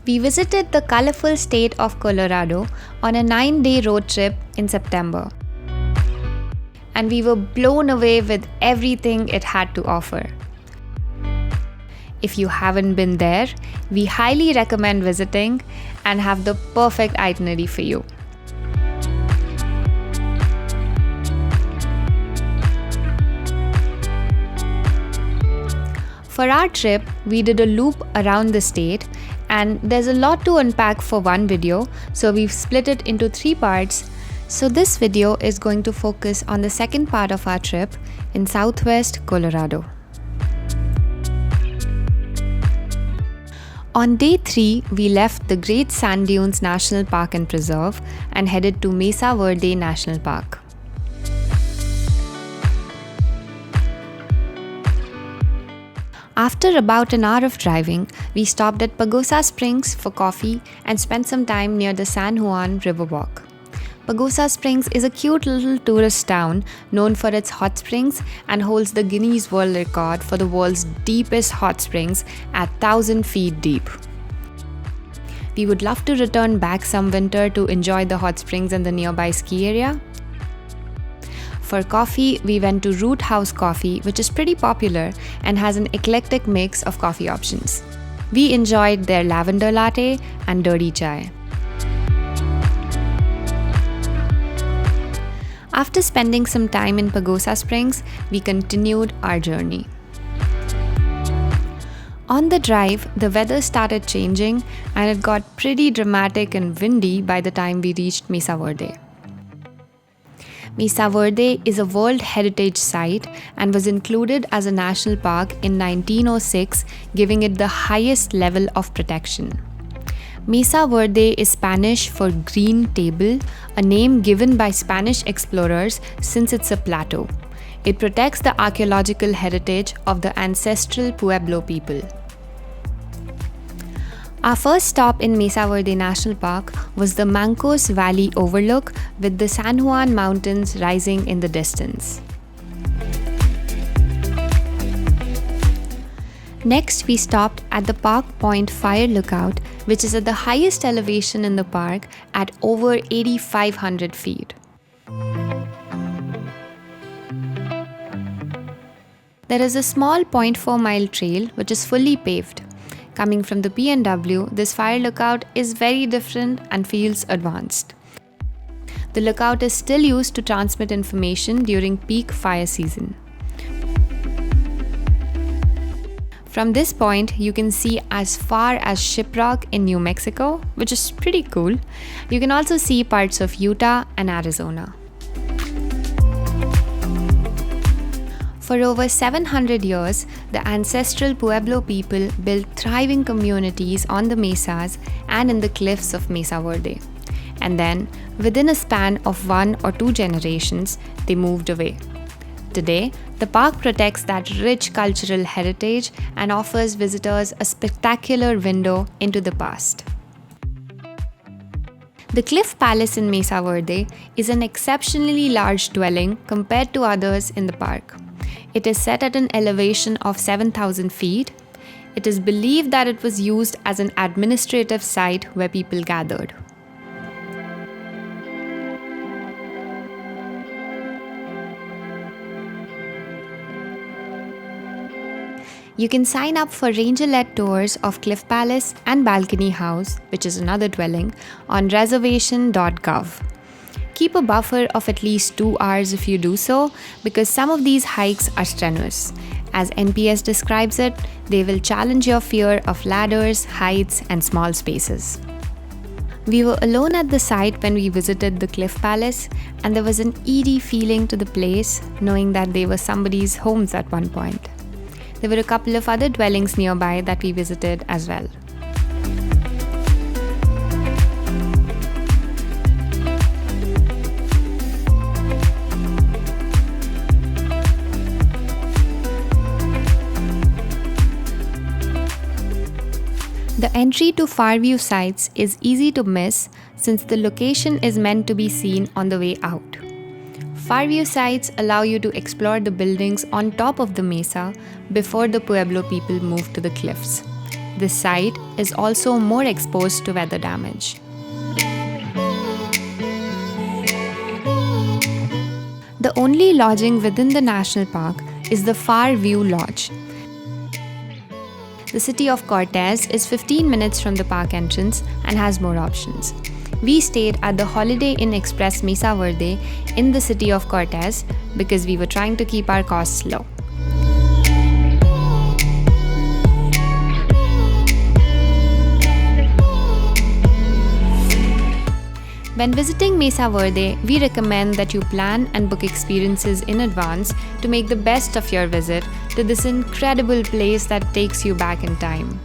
We visited the colorful state of Colorado on a 9-day road trip in September. And we were blown away with everything it had to offer. If you haven't been there, we highly recommend visiting and have the perfect itinerary for you. For our trip, we did a loop around the state, and there's a lot to unpack for one video, so we've split it into 3 parts. So this video is going to focus on the second part of our trip in southwest Colorado. On day 3, we left the Great Sand Dunes National Park and Preserve and headed to Mesa Verde National Park. After about an hour of driving, we stopped at Pagosa Springs for coffee and spent some time near the San Juan Riverwalk. Pagosa Springs is a cute little tourist town known for its hot springs and holds the Guinness World Record for the world's deepest hot springs at 1,000 feet deep. We would love to return back some winter to enjoy the hot springs and the nearby ski area. For coffee, we went to Root House Coffee, which is pretty popular and has an eclectic mix of coffee options. We enjoyed their lavender latte and dirty chai. After spending some time in Pagosa Springs, we continued our journey. On the drive, the weather started changing and it got pretty dramatic and windy by the time we reached Mesa Verde. Mesa Verde is a World Heritage Site and was included as a national park in 1906, giving it the highest level of protection. Mesa Verde is Spanish for green table, a name given by Spanish explorers since it's a plateau. It protects the archaeological heritage of the ancestral Pueblo people. Our first stop in Mesa Verde National Park was the Mancos Valley overlook with the San Juan Mountains rising in the distance. Next, we stopped at the Park Point Fire Lookout, which is at the highest elevation in the park at over 8,500 feet. There is a small 0.4-mile trail which is fully paved. Coming from the P&W, this fire lookout is very different and feels advanced. The lookout is still used to transmit information during peak fire season. From this point, you can see as far as Shiprock in New Mexico, which is pretty cool. You can also see parts of Utah and Arizona. For over 700 years, the ancestral Pueblo people built thriving communities on the mesas and in the cliffs of Mesa Verde. And then, within a span of 1 or 2 generations, they moved away. Today, the park protects that rich cultural heritage and offers visitors a spectacular window into the past. The Cliff Palace in Mesa Verde is an exceptionally large dwelling compared to others in the park. It is set at an elevation of 7,000 feet. It is believed that it was used as an administrative site where people gathered. You can sign up for ranger-led tours of Cliff Palace and Balcony House, which is another dwelling, on reservation.gov. Keep a buffer of at least 2 hours if you do so, because some of these hikes are strenuous. As NPS describes it, they will challenge your fear of ladders, heights, and small spaces. We were alone at the site when we visited the Cliff Palace, and there was an eerie feeling to the place, knowing that they were somebody's homes at one point. There were a couple of other dwellings nearby that we visited as well. The entry to Farview sites is easy to miss since the location is meant to be seen on the way out. Farview sites allow you to explore the buildings on top of the mesa before the Pueblo people moved to the cliffs. this site is also more exposed to weather damage. The only lodging within the national park is the Far View Lodge. The city of Cortez is 15 minutes from the park entrance and has more options. We stayed at the Holiday Inn Express Mesa Verde in the city of Cortez because we were trying to keep our costs low. When visiting Mesa Verde, we recommend that you plan and book experiences in advance to make the best of your visit to this incredible place that takes you back in time.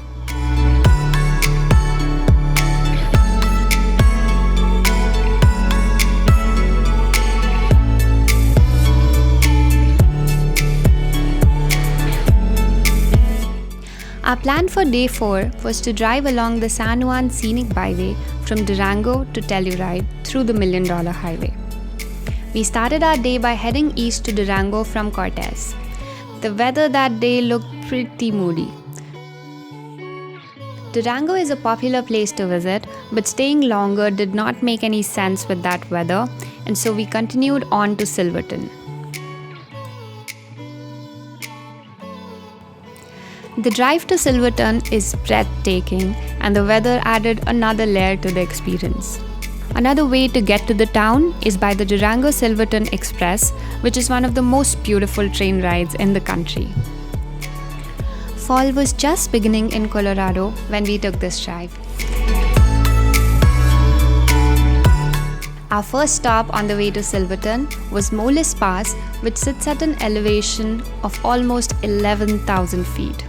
Our plan for day 4 was to drive along the San Juan Scenic Byway from Durango to Telluride through the $1 Million Highway. We started our day by heading east to Durango from Cortez. The weather that day looked pretty moody. Durango is a popular place to visit, but staying longer did not make any sense with that weather, and so we continued on to Silverton. The drive to Silverton is breathtaking, and the weather added another layer to the experience. Another way to get to the town is by the Durango-Silverton Express, which is one of the most beautiful train rides in the country. Fall was just beginning in Colorado when we took this drive. Our first stop on the way to Silverton was Moles Pass, which sits at an elevation of almost 11,000 feet.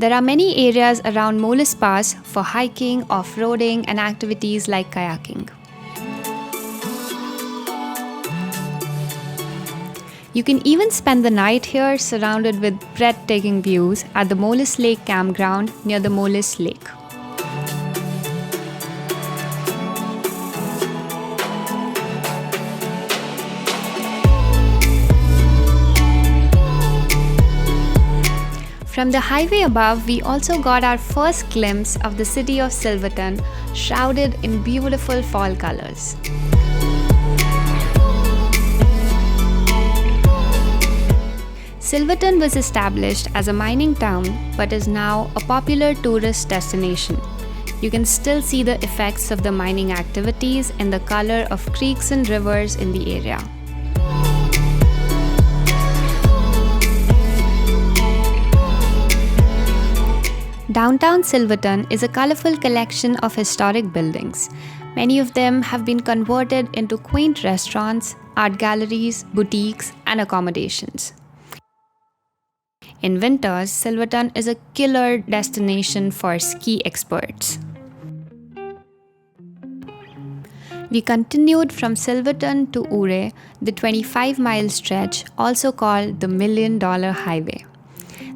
There are many areas around Moles Pass for hiking, off-roading, and activities like kayaking. You can even spend the night here surrounded with breathtaking views at the Moles Lake campground near the Moles Lake. From the highway above, we also got our first glimpse of the city of Silverton, shrouded in beautiful fall colors. Silverton was established as a mining town but is now a popular tourist destination. You can still see the effects of the mining activities in the color of creeks and rivers in the area. Downtown Silverton is a colorful collection of historic buildings. Many of them have been converted into quaint restaurants, art galleries, boutiques, and accommodations. In winters, Silverton is a killer destination for ski experts. We continued from Silverton to Ouray, the 25-mile stretch, also called the $1 Million Highway.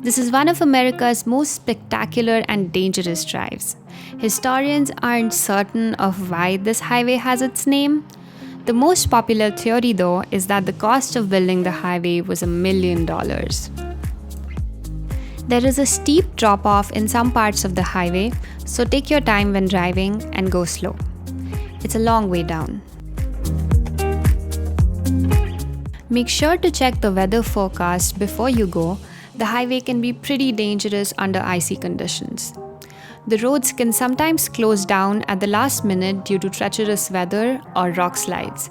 This is one of America's most spectacular and dangerous drives. Historians aren't certain of why this highway has its name. The most popular theory, though, is that the cost of building the highway was $1 million. There is a steep drop-off in some parts of the highway, so take your time when driving and go slow. It's a long way down. Make sure to check the weather forecast before you go. The highway can be pretty dangerous under icy conditions. The roads can sometimes close down at the last minute due to treacherous weather or rock slides.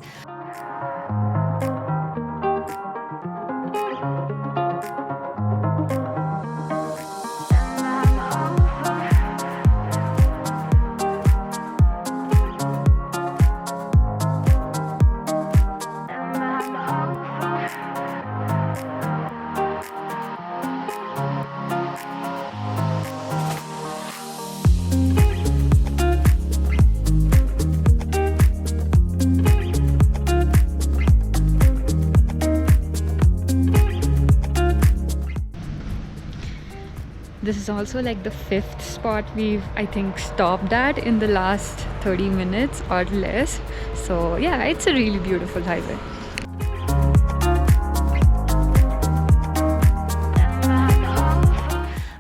This is also like the 5th spot we've, I think, stopped at in the last 30 minutes or less. So yeah, it's a really beautiful highway.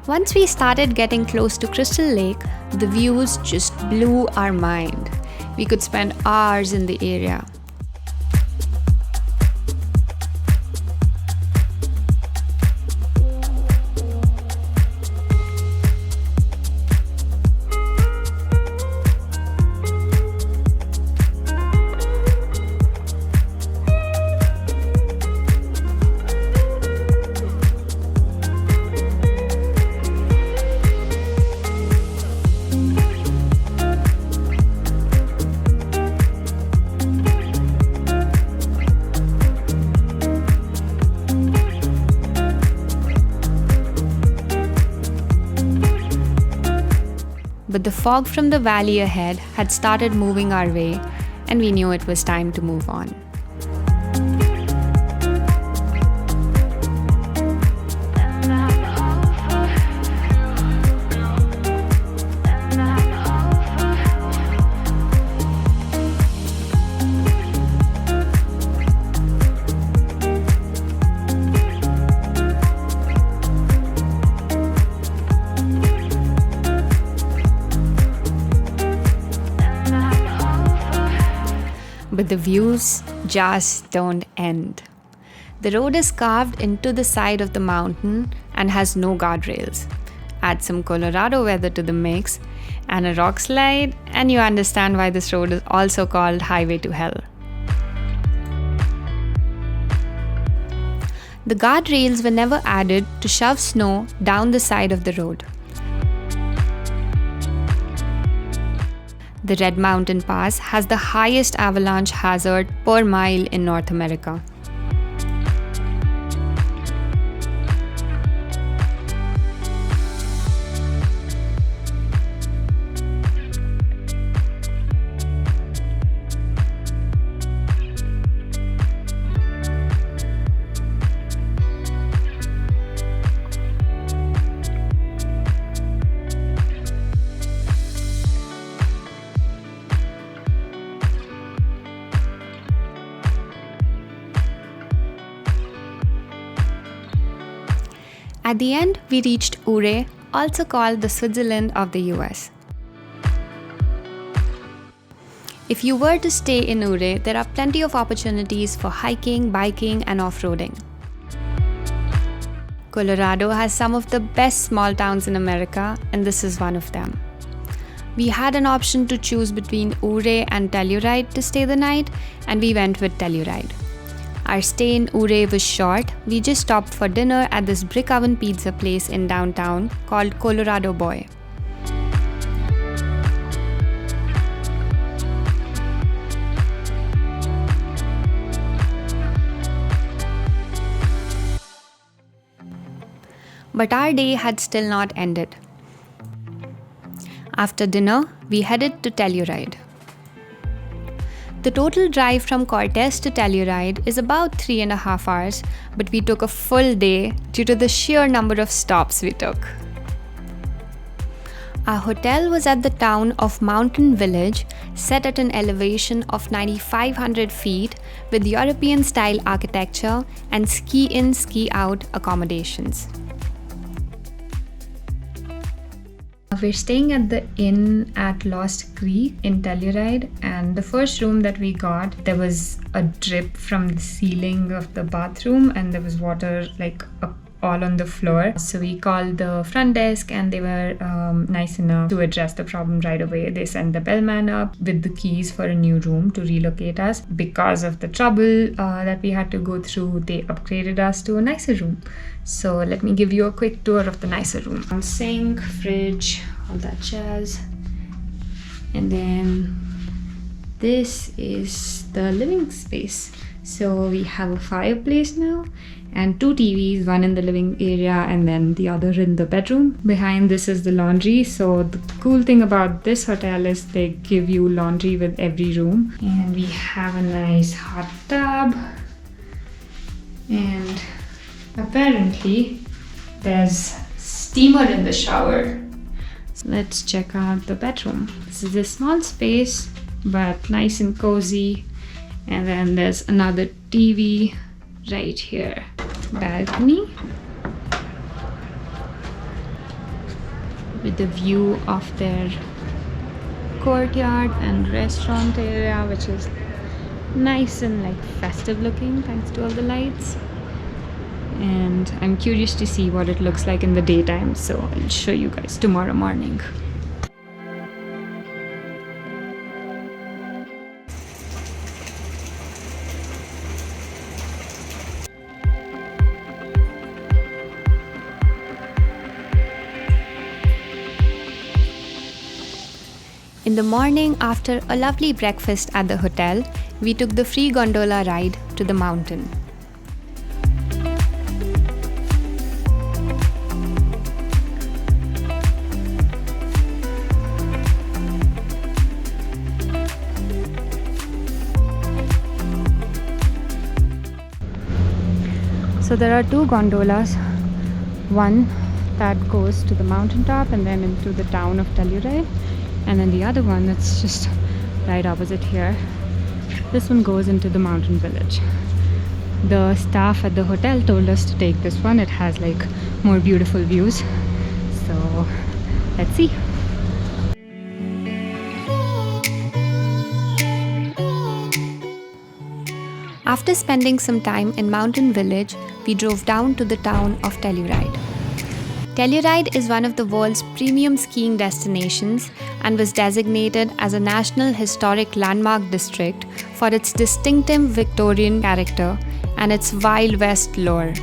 Once we started getting close to Crystal Lake, the views just blew our mind. We could spend hours in the area. But the fog from the valley ahead had started moving our way, and we knew it was time to move on. But the views just don't end. The road is carved into the side of the mountain and has no guardrails. Add some Colorado weather to the mix and a rock slide, and you understand why this road is also called Highway to Hell. The guardrails were never added to shove snow down the side of the road. The Red Mountain Pass has the highest avalanche hazard per mile in North America. At the end, we reached Ouray, also called the Switzerland of the US. If you were to stay in Ouray, there are plenty of opportunities for hiking, biking, and off-roading. Colorado has some of the best small towns in America, and this is one of them. We had an option to choose between Ouray and Telluride to stay the night, and we went with Telluride. Our stay in Ouray was short. We just stopped for dinner at this brick oven pizza place in downtown called Colorado Boy. But our day had still not ended. After dinner, we headed to Telluride. The total drive from Cortez to Telluride is about 3.5 hours, but we took a full day due to the sheer number of stops we took. Our hotel was at the town of Mountain Village, set at an elevation of 9,500 feet with European-style architecture and ski-in, ski-out accommodations. We're staying at the inn at Lost Creek in Telluride, and the first room that we got, there was a drip from the ceiling of the bathroom and there was water all on the floor. So we called the front desk and they were nice enough to address the problem right away. They sent the bellman up with the keys for a new room to relocate us. Because of the trouble that we had to go through, they upgraded us to a nicer room. So let me give you a quick tour of the nicer room. Sink, fridge, all that jazz. And then this is the living space. So we have a fireplace now and 2 TVs, one in the living area and then the other in the bedroom. Behind this is the laundry. So the cool thing about this hotel is they give you laundry with every room. And we have a nice hot tub. And apparently there's steamer in the shower. So let's check out the bedroom. This is a small space, but nice and cozy. And then there's another TV right here. Balcony with the view of their courtyard and restaurant area, which is nice and like festive looking thanks to all the lights. And I'm curious to see what it looks like in the daytime, so I'll show you guys tomorrow morning. In the morning, after a lovely breakfast at the hotel, we took the free gondola ride to the mountain. So there are two gondolas, one that goes to the mountaintop and then into the town of Telluride, and then the other one that's just right opposite here. This one goes into the mountain village. The staff at the hotel told us to take this one. It has like more beautiful views. So let's see. After spending some time in Mountain Village, we drove down to the town of Telluride. Telluride is one of the world's premium skiing destinations and was designated as a National Historic Landmark District for its distinctive Victorian character and its Wild West lore.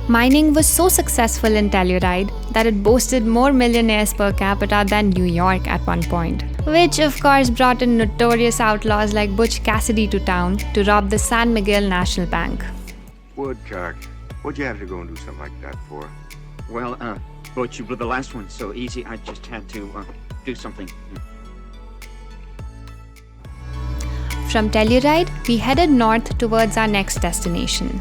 Mining was so successful in Telluride that it boasted more millionaires per capita than New York at one point, which of course brought in notorious outlaws like Butch Cassidy to town to rob the San Miguel National Bank. Woodcock, what'd you have to go and do something like that for? Well, Butch, you blew the last one so easy, I just had to do something. From Telluride, we headed north towards our next destination.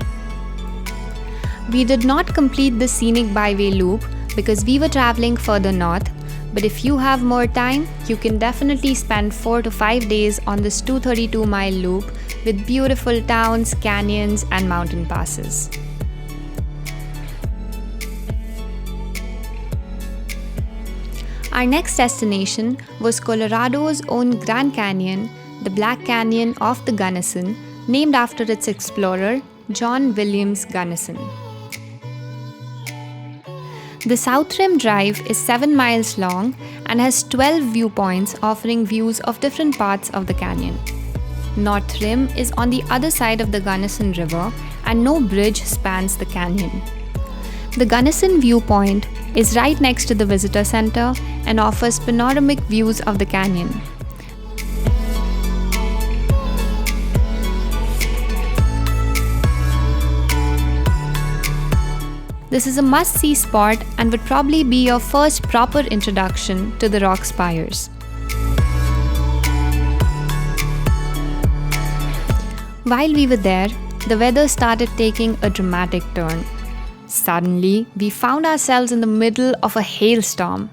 We did not complete the scenic byway loop because we were traveling further north, but if you have more time, you can definitely spend 4 to 5 days on this 232-mile loop with beautiful towns, canyons, and mountain passes. Our next destination was Colorado's own Grand Canyon, the Black Canyon of the Gunnison, named after its explorer, John Williams Gunnison. The South Rim Drive is 7 miles long and has 12 viewpoints offering views of different parts of the canyon. North Rim is on the other side of the Gunnison River and no bridge spans the canyon. The Gunnison viewpoint is right next to the visitor center and offers panoramic views of the canyon. This is a must-see spot and would probably be your first proper introduction to the rock spires. While we were there, the weather started taking a dramatic turn. Suddenly, we found ourselves in the middle of a hailstorm.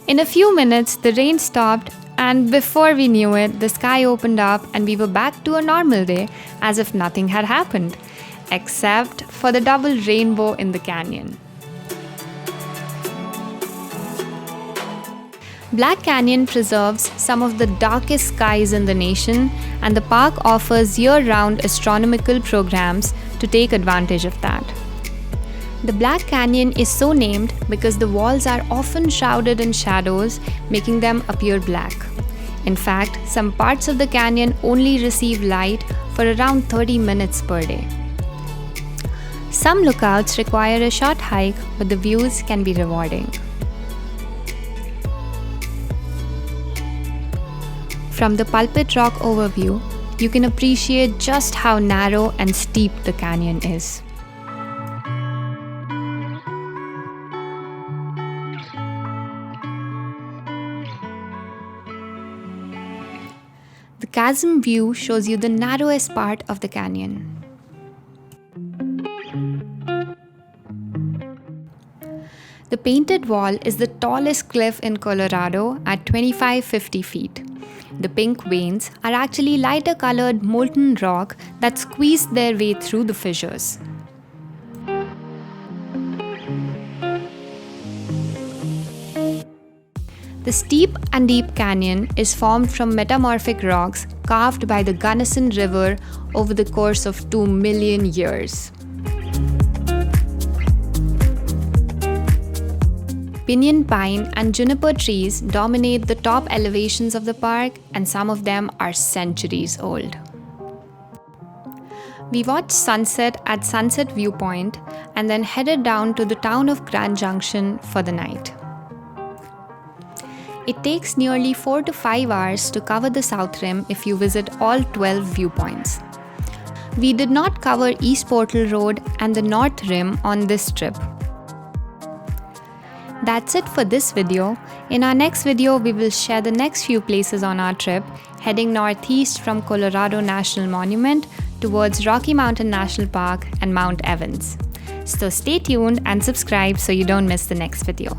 In a few minutes, the rain stopped, and before we knew it, the sky opened up and we were back to a normal day as if nothing had happened, except for the double rainbow in the canyon. Black Canyon preserves some of the darkest skies in the nation, and the park offers year-round astronomical programs to take advantage of that. The Black Canyon is so named because the walls are often shrouded in shadows, making them appear black. In fact, some parts of the canyon only receive light for around 30 minutes per day. Some lookouts require a short hike, but the views can be rewarding. From the Pulpit Rock overview, you can appreciate just how narrow and steep the canyon is. The chasm view shows you the narrowest part of the canyon. The Painted Wall is the tallest cliff in Colorado at 2550 feet. The pink veins are actually lighter colored molten rock that squeeze their way through the fissures. The steep and deep canyon is formed from metamorphic rocks carved by the Gunnison River over the course of 2 million years. Pinyon pine and juniper trees dominate the top elevations of the park, and some of them are centuries old. We watched sunset at Sunset Viewpoint and then headed down to the town of Grand Junction for the night. It takes nearly 4 to 5 hours to cover the South Rim if you visit all 12 viewpoints. We did not cover East Portal Road and the North Rim on this trip. That's it for this video. In our next video, we will share the next few places on our trip, heading northeast from Colorado National Monument towards Rocky Mountain National Park and Mount Evans. So stay tuned and subscribe so you don't miss the next video.